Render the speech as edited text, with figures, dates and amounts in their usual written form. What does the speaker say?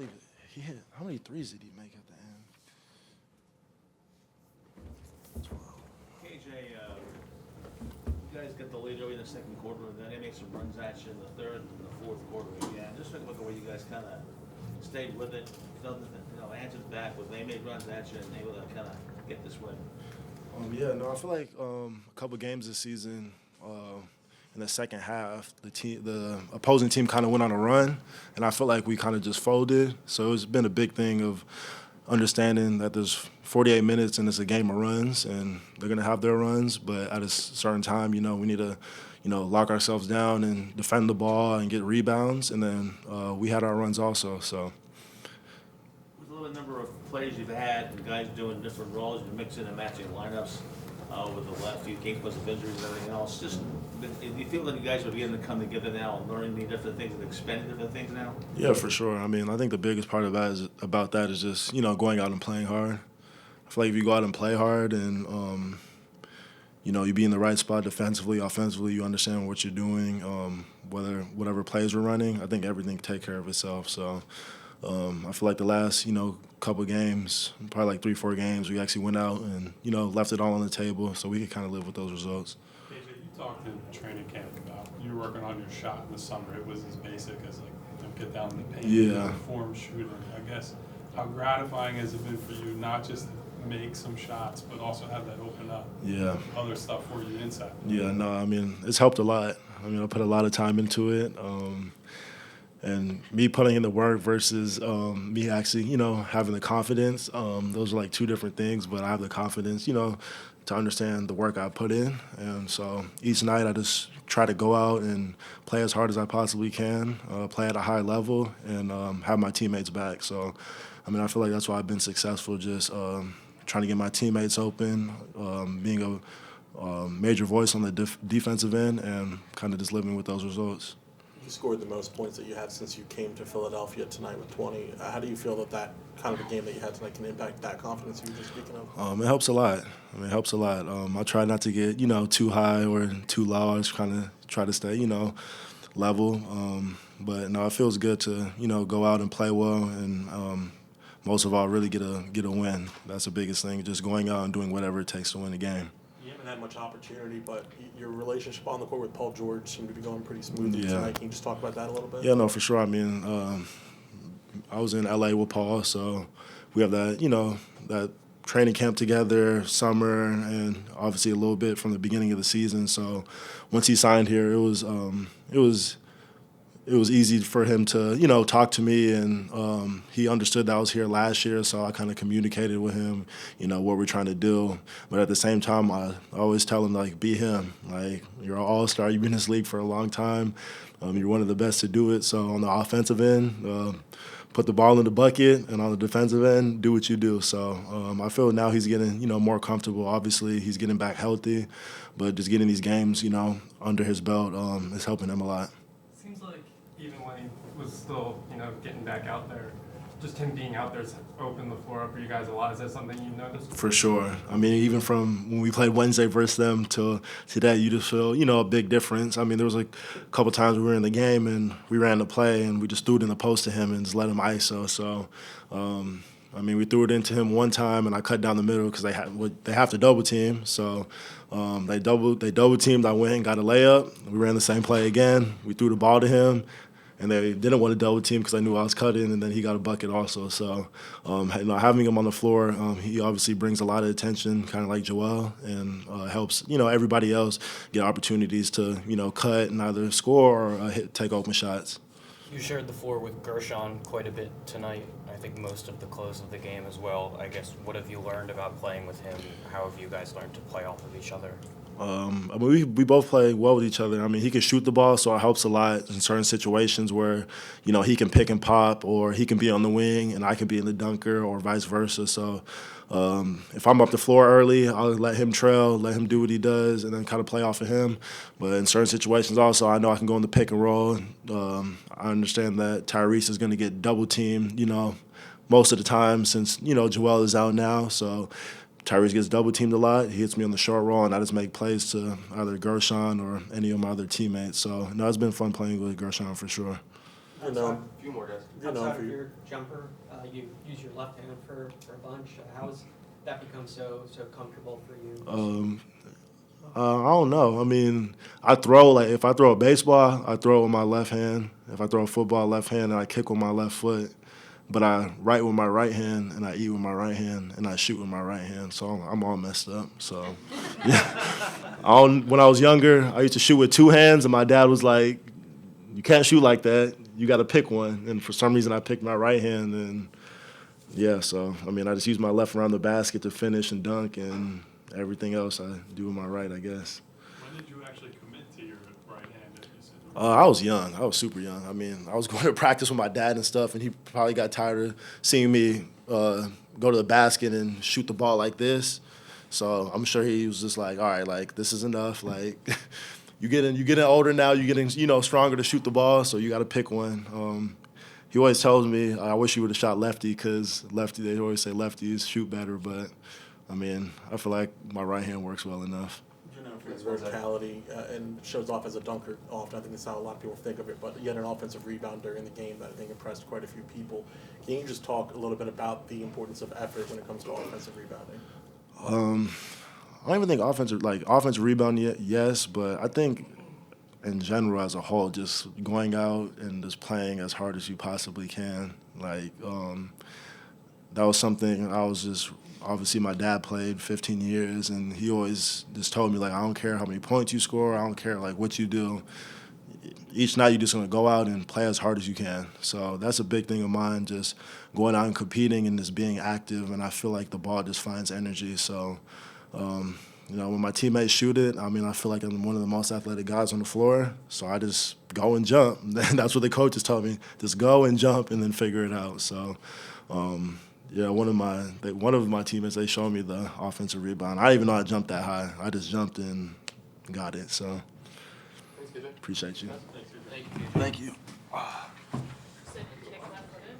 believe it. He hit, how many threes did he make at the end? 12. KJ, you guys got the lead early in the second quarter, and then they made some runs at you in the third and the fourth quarter again. Just look at the way you guys kind of stayed with it, answered back, but they made runs at you and able to kind of get this win. Yeah, no, I feel like a couple games this season, in the second half, the opposing team kind of went on a run, and I feel like we kind of just folded. So it's been a big thing of understanding that there's 48 minutes and it's a game of runs, and they're going to have their runs, but at a certain time, we need to, lock ourselves down and defend the ball and get rebounds, and then we had our runs also. So. With the limited number of players you've had and guys doing different roles, you're mixing and matching lineups with the last few games because of injuries and everything else. Just, do you feel that you guys are beginning to come together now and learning the different things and expanding different things now? Yeah, for sure. I mean, I think the biggest part of that is just, going out and playing hard. I feel like if you go out and play hard and, you be in the right spot defensively, offensively, you understand what you're doing, whatever plays we're running, I think everything can take care of itself. So I feel like the last, couple games, probably like 3-4 games, we actually went out and, left it all on the table so we could kind of live with those results. KJ, you talked in training camp about you were working on your shot in the summer. It was as basic as get down in the paint, form shooting. I guess how gratifying has it been for you not just to make some shots but also have that open up other stuff for you inside? Yeah, no, I mean, it's helped a lot. I mean, I put a lot of time into it. And me putting in the work versus me actually, having the confidence, those are like two different things, but I have the confidence, to understand the work I put in. And so each night I just try to go out and play as hard as I possibly can, play at a high level, and have my teammates back. So, I mean, I feel like that's why I've been successful, just trying to get my teammates open, being a major voice on the defensive end, and kind of just living with those results. You scored the most points that you have since you came to Philadelphia tonight with 20. How do you feel that kind of a game that you had tonight can impact that confidence you were just speaking of? It helps a lot. I mean, it helps a lot. I try not to get, too high or too low. I just kind of try to stay, level. But, no, it feels good to, go out and play well and most of all really get a win. That's the biggest thing, just going out and doing whatever it takes to win the game. You haven't had much opportunity, but your relationship on the court with Paul George seemed to be going pretty smoothly tonight. Can you just talk about that a little bit? Yeah, no, for sure. I mean, I was in L.A. with Paul, so we have that, that training camp together, summer, and obviously a little bit from the beginning of the season. So once he signed here, it was easy for him to, talk to me, and he understood that I was here last year, so I kind of communicated with him, what we're trying to do. But at the same time, I always tell him, be him. You're an all-star. You've been in this league for a long time. You're one of the best to do it. So on the offensive end, put the ball in the bucket, and on the defensive end, do what you do. So I feel now he's getting, more comfortable. Obviously, he's getting back healthy, but just getting these games, under his belt is helping him a lot. Seems like even when he was still, getting back out there, just him being out there has opened the floor up for you guys a lot. Is that something you noticed? For sure. I mean, even from when we played Wednesday versus them to today, you just feel, a big difference. I mean, there was a couple times we were in the game and we ran the play and we just threw it in the post to him and just let him ISO. So, I mean, we threw it into him one time and I cut down the middle because they have to double team. So they double teamed. I went and got a layup. We ran the same play again. We threw the ball to him. And they didn't want to double team because I knew I was cutting, and then he got a bucket also. So, having him on the floor, he obviously brings a lot of attention, kind of like Joel, and helps everybody else get opportunities to cut and either score or take open shots. You shared the floor with Gershon quite a bit tonight. I think most of the close of the game as well. I guess what have you learned about playing with him? How have you guys learned to play off of each other? I mean, we both play well with each other. I mean, he can shoot the ball, so it helps a lot in certain situations where, he can pick and pop, or he can be on the wing and I can be in the dunker, or vice versa. So if I'm up the floor early, I'll let him trail, let him do what he does, and then kind of play off of him. But in certain situations also, I know I can go in the pick and roll. I understand that Tyrese is going to get double teamed, most of the time since, Joel is out now. So Tyrese gets double teamed a lot. He hits me on the short roll, and I just make plays to either Gershon or any of my other teammates. So, no, it's been fun playing with Gershon for sure. you know, A few more guys. you know, Outside for of you. your jumper, you use your left hand for a bunch. How's that become so comfortable for you? I don't know. I mean, I throw like if I throw a baseball, I throw with my left hand. If I throw a football, left hand, and I kick with my left foot. But I write with my right hand, and I eat with my right hand, and I shoot with my right hand. So I'm all messed up. So, yeah. When I was younger, I used to shoot with two hands, and my dad was like, "You can't shoot like that. You got to pick one." And for some reason, I picked my right hand, and yeah. So I mean, I just use my left around the basket to finish and dunk, and everything else I do with my right, I guess. When did you actually commit to your right hand? If you said I was young. I was super young. I mean, I was going to practice with my dad and stuff, and he probably got tired of seeing me go to the basket and shoot the ball like this. So I'm sure he was just like, all right, like, this is enough. Like, you're getting older now. You're getting, stronger to shoot the ball, so you got to pick one. He always tells me, I wish you would have shot lefty because lefty, they always say lefties shoot better. But, I mean, I feel like my right hand works well enough. His versatility and shows off as a dunker often. I think that's how a lot of people think of it, but he had an offensive rebounder in the game that I think impressed quite a few people. Can you just talk a little bit about the importance of effort when it comes to offensive rebounding? I don't even think offensive rebounding, yes, but I think in general as a whole, just going out and just playing as hard as you possibly can. Like, that was something I was just, obviously my dad played 15 years, and he always just told me, like, I don't care how many points you score, I don't care, like, what you do. Each night you're just going to go out and play as hard as you can. So that's a big thing of mine, just going out and competing and just being active, and I feel like the ball just finds energy. So, when my teammates shoot it, I mean, I feel like I'm one of the most athletic guys on the floor, so I just go and jump. That's what the coaches told me, just go and jump and then figure it out. So, yeah, one of my teammates, they showed me the offensive rebound. I didn't even know I jumped that high. I just jumped and got it. So, appreciate you. Thank you. Thank you.